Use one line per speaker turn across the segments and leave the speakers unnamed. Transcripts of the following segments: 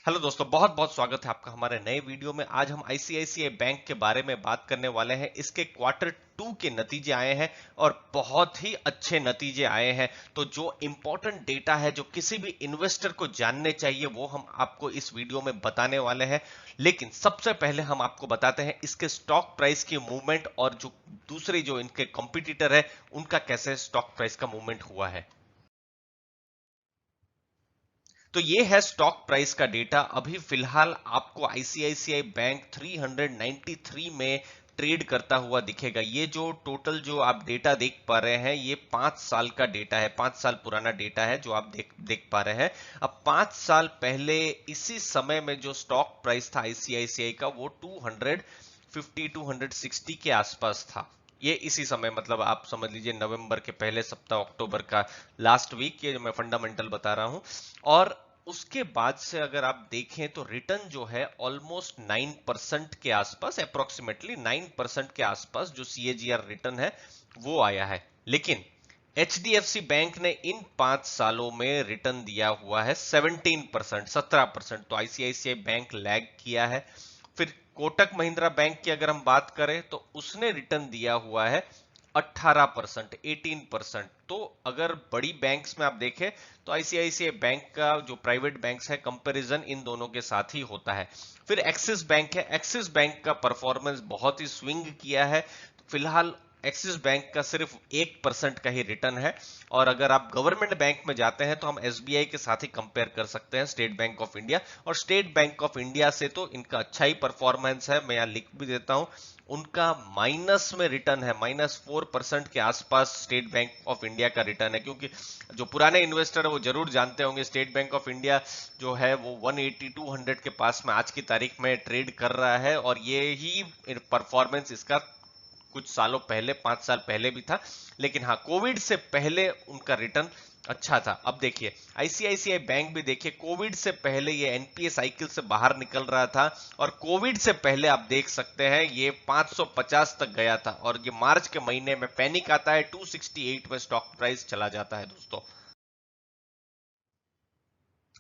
Hello दोस्तों, बहुत बहुत स्वागत है आपका हमारे नए वीडियो में। आज हम आईसीआईसीआई बैंक के बारे में बात करने वाले हैं। इसके क्वार्टर 2 के नतीजे आए हैं और बहुत ही अच्छे नतीजे आए हैं। तो जो इंपॉर्टेंट डेटा है, जो किसी भी इन्वेस्टर को जानने चाहिए, वो हम आपको इस वीडियो में बताने वाले हैं। लेकिन सबसे पहले हम आपको बताते हैं इसके स्टॉक प्राइस की मूवमेंट और जो दूसरी जो इनके कॉम्पिटिटर है उनका कैसे स्टॉक प्राइस का मूवमेंट हुआ है। तो ये है स्टॉक प्राइस का डेटा। अभी फिलहाल आपको आईसीआईसीआई बैंक 393 में ट्रेड करता हुआ दिखेगा। ये जो टोटल जो आप डेटा देख पा रहे हैं, ये 5 साल का डेटा है, 5 साल पुराना डेटा है जो आप देख पा रहे हैं। अब 5 साल पहले इसी समय में जो स्टॉक प्राइस था आईसीआईसीआई का, वो 250 260 के आसपास था। ये इसी समय, मतलब आप समझ लीजिए नवंबर के पहले सप्ताह, अक्टूबर का लास्ट वीक, ये मैं फंडामेंटल बता रहा हूं। और उसके बाद से अगर आप देखें तो रिटर्न जो है ऑलमोस्ट 9% के आसपास, अप्रोक्सीमेटली 9% के आसपास जो सीएजीआर रिटर्न है वो आया है। लेकिन एचडीएफसी बैंक ने इन 5 सालों में रिटर्न दिया हुआ है 17%, 17%। तो आईसीआईसीआई बैंक लैग किया है। फिर कोटक महिंद्रा बैंक की अगर हम बात करें तो उसने रिटर्न दिया हुआ है 18%, 18%। तो अगर बड़ी बैंक्स में आप देखें तो आईसीआईसीआई बैंक का जो प्राइवेट बैंक्स है, कंपैरिजन इन दोनों के साथ ही होता है। फिर एक्सिस बैंक है, एक्सिस बैंक का परफॉर्मेंस बहुत ही स्विंग किया है। फिलहाल एक्सिस बैंक का सिर्फ 1% का ही रिटर्न है। और अगर आप गवर्नमेंट बैंक में जाते हैं तो हम एसबीआई के साथ ही कंपेयर कर सकते हैं, स्टेट बैंक ऑफ इंडिया। और स्टेट बैंक ऑफ इंडिया से तो इनका अच्छा ही परफॉर्मेंस है। मैं यहाँ लिख भी देता हूं, उनका माइनस में रिटर्न है, -4% के आसपास स्टेट बैंक ऑफ इंडिया का रिटर्न है। क्योंकि जो पुराने इन्वेस्टर है वो जरूर जानते होंगे, स्टेट बैंक ऑफ इंडिया जो है वो 180 200 के पास में आज की तारीख में ट्रेड कर रहा है। और ये ही परफॉर्मेंस इसका कुछ सालों पहले, 5 साल पहले भी था। लेकिन हाँ, कोविड से पहले उनका रिटर्न अच्छा था। अब देखिए आईसीआईसीआई बैंक भी देखिए, कोविड से पहले ये एनपीए साइकिल से बाहर निकल रहा था। और कोविड से पहले आप देख सकते हैं ये 550 तक गया था। और ये मार्च के महीने में पैनिक आता है, 268 में स्टॉक प्राइस चला जाता है दोस्तों।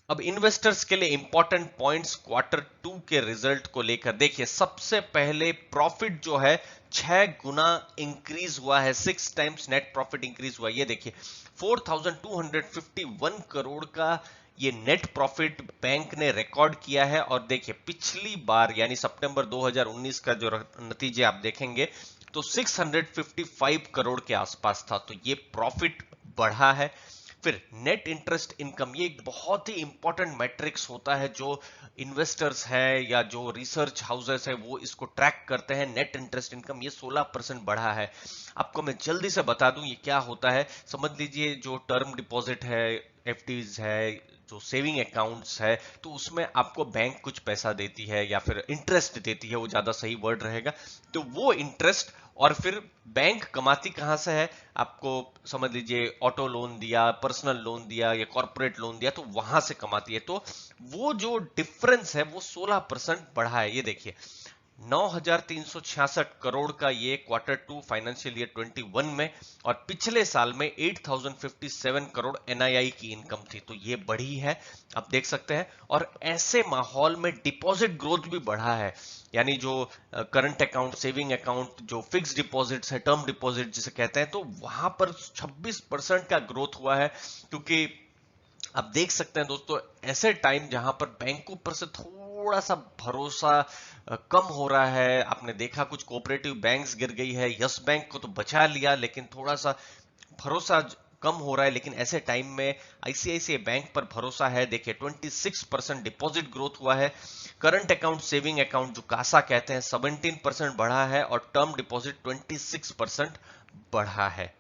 अब इन्वेस्टर्स के लिए इंपॉर्टेंट पॉइंट्स क्वार्टर 2 के रिजल्ट को लेकर देखिए। सबसे पहले प्रॉफिट जो है 6 गुना इंक्रीज हुआ है, 6 टाइम्स नेट प्रॉफिट इंक्रीज हुआ है। ये देखिए 4251 करोड़ का ये नेट प्रॉफिट बैंक ने रिकॉर्ड किया है। और देखिए पिछली बार यानी सितंबर 2019 का जो नतीजे आप देखेंगे तो 655 करोड़ के आसपास था। तो ये प्रॉफिट बढ़ा है। फिर नेट इंटरेस्ट इनकम, ये एक बहुत ही इंपॉर्टेंट मैट्रिक्स होता है जो इन्वेस्टर्स है या जो रिसर्च हाउसेस है वो इसको ट्रैक करते हैं। नेट इंटरेस्ट इनकम ये 16% बढ़ा है। आपको मैं जल्दी से बता दूं ये क्या होता है। समझ लीजिए जो टर्म डिपॉजिट है, एफडीज है, जो सेविंग अकाउंट्स है, तो उसमें आपको बैंक कुछ पैसा देती है या फिर इंटरेस्ट देती है, वो ज्यादा सही वर्ड रहेगा। तो वो इंटरेस्ट, और फिर बैंक कमाती कहां से है, आपको समझ लीजिए ऑटो लोन दिया, पर्सनल लोन दिया या कॉर्पोरेट लोन दिया, तो वहां से कमाती है। तो वो जो डिफरेंस है वो 16% बढ़ा है। ये देखिए 9,366 करोड़ का ये क्वार्टर 2 फाइनेंशियल ईयर 21 में। और पिछले साल में 8,057 करोड़ एनआईआई की इनकम थी। तो ये बढ़ी है, आप देख सकते हैं। और ऐसे माहौल में डिपॉजिट ग्रोथ भी बढ़ा है। यानी जो करंट अकाउंट, सेविंग अकाउंट, जो फिक्स डिपॉजिट्स है, टर्म डिपॉजिट जिसे कहते हैं, तो वहां पर 26% का ग्रोथ हुआ है। क्योंकि आप देख सकते हैं दोस्तों, ऐसे टाइम जहां पर बैंकों पर से थोड़ा सा भरोसा कम हो रहा है। आपने देखा कुछ कोऑपरेटिव बैंक्स गिर गई है, यस बैंक को तो बचा लिया, लेकिन थोड़ा सा भरोसा कम हो रहा है। लेकिन ऐसे टाइम में आईसीआईसीआई बैंक पर भरोसा है। देखिए 26% डिपॉजिट ग्रोथ हुआ है। करंट अकाउंट, सेविंग अकाउंट जो कासा कहते हैं, 17% बढ़ा है। और टर्म डिपॉजिट 26% बढ़ा है।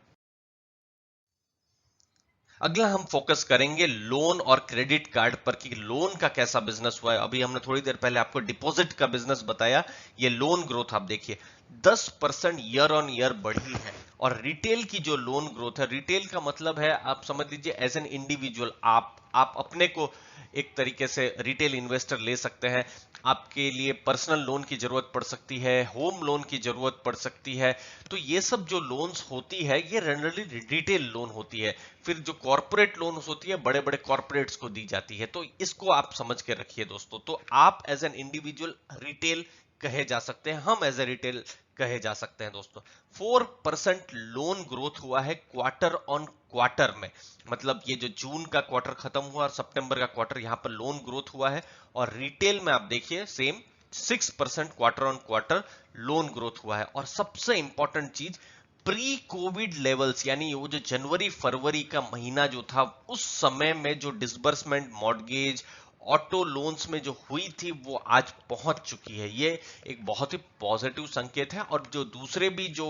अगला हम फोकस करेंगे लोन और क्रेडिट कार्ड पर कि लोन का कैसा बिजनेस हुआ है। अभी हमने थोड़ी देर पहले आपको डिपॉजिट का बिजनेस बताया। ये लोन ग्रोथ आप देखिए 10% ईयर ऑन ईयर बढ़ी है। और रिटेल की जो लोन ग्रोथ है, रिटेल का मतलब है आप समझ लीजिए एज एन इंडिविजुअल, आप अपने को एक तरीके से रिटेल इन्वेस्टर ले सकते हैं। आपके लिए पर्सनल लोन की जरूरत पड़ सकती है, होम लोन की जरूरत पड़ सकती है। तो ये सब जो लोन्स होती है ये जनरली रिटेल लोन होती है। फिर जो कॉर्पोरेट लोन्स होती है बड़े बड़े कॉर्पोरेट्स को दी जाती है। तो इसको आप समझ के रखिए दोस्तों। तो आप एज एन इंडिविजुअल रिटेल कहे जा सकते हैं, हम एज ए रिटेल कहे जा सकते हैं दोस्तों। 4% लोन ग्रोथ हुआ है क्वार्टर ऑन क्वार्टर में। मतलब ये जो जून का क्वार्टर खत्म हुआ और सितंबर का क्वार्टर, यहां पर लोन ग्रोथ हुआ है। और रिटेल में आप देखिए same 6% quarter on quarter loan growth हुआ है। और सबसे इंपॉर्टेंट चीज, प्री कोविड लेवल्स, यानी वो जो जनवरी फरवरी का महीना जो था, उस समय में जो डिसबर्समेंट मॉर्गेज ऑटो लोन्स में जो हुई थी वो आज पहुंच चुकी है। ये एक बहुत ही पॉजिटिव संकेत है। और जो दूसरे भी जो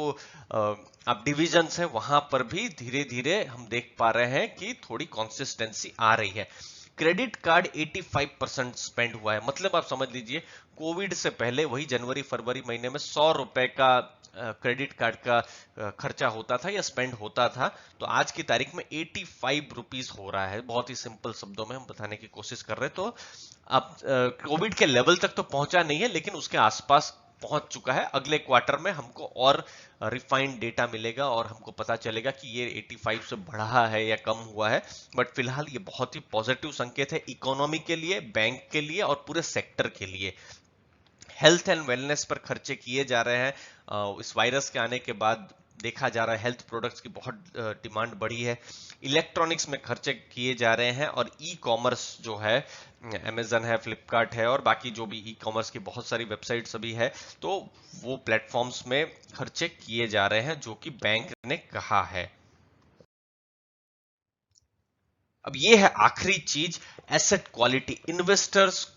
अब डिविजन्स हैं वहां पर भी धीरे धीरे हम देख पा रहे हैं कि थोड़ी कंसिस्टेंसी आ रही है। क्रेडिट कार्ड 85% स्पेंड हुआ है। मतलब आप समझ लीजिए कोविड से पहले वही जनवरी फरवरी महीने में 100 रुपए का क्रेडिट कार्ड का खर्चा होता था या स्पेंड होता था, तो आज की तारीख में 85 रुपीस हो रहा है। बहुत ही सिंपल शब्दों में हम बताने की कोशिश कर रहे हैं। तो अब कोविड के लेवल तक तो पहुंचा नहीं है, लेकिन उसके आसपास पहुंच चुका है। अगले क्वार्टर में हमको और रिफाइंड डेटा मिलेगा और हमको पता चलेगा कि ये 85 से बढ़ा है या कम हुआ है। बट फिलहाल ये बहुत ही पॉजिटिव संकेत है इकोनॉमी के लिए, बैंक के लिए और पूरे सेक्टर के लिए। हेल्थ एंड वेलनेस पर खर्चे किए जा रहे हैं। इस वायरस के आने के बाद देखा जा रहा है हेल्थ प्रोडक्ट्स की बहुत डिमांड बढ़ी है। इलेक्ट्रॉनिक्स में खर्चे किए जा रहे हैं। और ई कॉमर्स जो है, अमेजन है, फ्लिपकार्ट है और बाकी जो भी ई कॉमर्स की बहुत सारी वेबसाइट्स अभी है, तो वो प्लेटफॉर्म्स में खर्चे किए जा रहे हैं, जो कि बैंक ने कहा है। अब ये है आखिरी चीज, एसेट क्वालिटी। इन्वेस्टर्स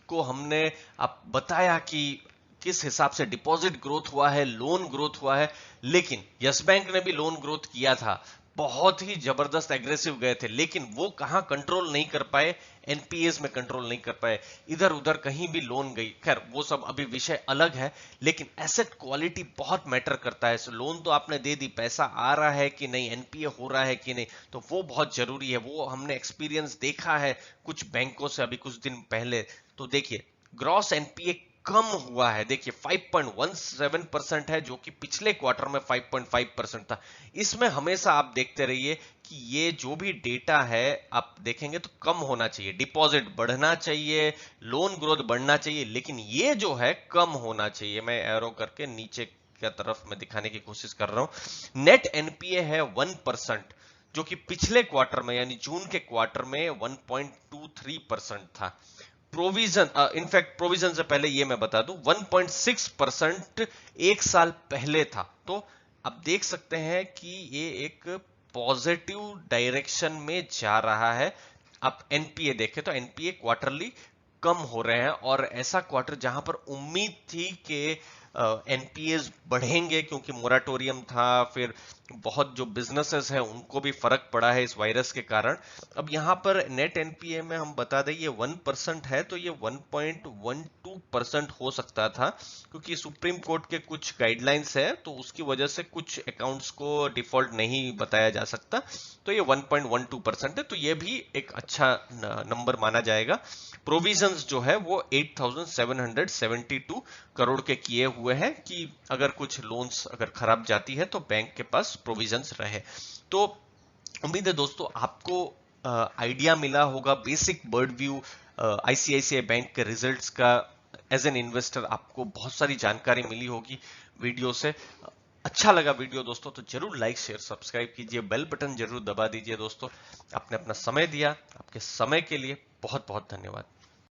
को हमने अब बताया कि किस हिसाब से डिपॉजिट ग्रोथ हुआ है, लोन ग्रोथ हुआ है। लेकिन यस बैंक ने भी लोन ग्रोथ किया था, बहुत ही जबरदस्त एग्रेसिव गए थे, लेकिन वो कहां कंट्रोल नहीं कर पाए, एनपीएस में कंट्रोल नहीं कर पाए, इधर उधर कहीं भी लोन गई। खैर वो सब अभी विषय अलग है, लेकिन एसेट क्वालिटी बहुत मैटर करता है। लोन तो आपने दे दी, पैसा आ रहा है कि नहीं, एनपीए हो रहा है कि नहीं, तो वो बहुत जरूरी है। वो हमने एक्सपीरियंस देखा है कुछ बैंकों से अभी कुछ दिन पहले। तो देखिए ग्रॉस एनपीए कम हुआ है। देखिए 5.17% है, जो कि पिछले क्वार्टर में 5.5% था। इसमें हमेशा आप देखते रहिए कि ये जो भी डेटा है आप देखेंगे तो कम होना चाहिए, डिपॉजिट बढ़ना चाहिए, लोन ग्रोथ बढ़ना चाहिए, लेकिन ये जो है कम होना चाहिए। मैं एरो करके नीचे की तरफ में दिखाने की कोशिश कर रहा हूं। नेट एनपीए है 1%, जो कि पिछले क्वार्टर में यानी जून के क्वार्टर में 1.23% था। प्रोविजन, इनफैक्ट प्रोविजन से पहले ये मैं बता दूं 1.6% एक साल पहले था। तो अब देख सकते हैं कि ये एक पॉजिटिव डायरेक्शन में जा रहा है। आप एनपीए देखें तो एनपीए क्वार्टरली कम हो रहे हैं। और ऐसा क्वार्टर जहां पर उम्मीद थी कि एनपीएस बढ़ेंगे क्योंकि मोराटोरियम था, फिर बहुत जो बिजनेसेस हैं उनको भी फर्क पड़ा है इस वायरस के कारण। अब यहाँ पर नेट एनपीए में हम बता दें ये 1% है, तो ये 1.12% हो सकता था, क्योंकि सुप्रीम कोर्ट के कुछ गाइडलाइंस है, तो उसकी वजह से कुछ अकाउंट्स को डिफॉल्ट नहीं बताया जा सकता। तो ये 1.12% है, तो ये भी एक अच्छा नंबर माना जाएगा। प्रोविजंस जो है वो 8,772 करोड़ के किए हुए हैं कि अगर कुछ लोन्स अगर खराब जाती है तो बैंक के पास प्रोविजंस रहे। तो उम्मीद है दोस्तों आपको आइडिया मिला होगा, basic bird view ICICI bank के रिजल्ट्स का। एज एन इन्वेस्टर आपको बहुत सारी जानकारी मिली होगी वीडियो से। अच्छा लगा वीडियो दोस्तों तो जरूर लाइक शेयर सब्सक्राइब कीजिए, बेल बटन जरूर दबा दीजिए दोस्तों। आपने अपना समय दिया, आपके समय के लिए बहुत बहुत धन्यवाद।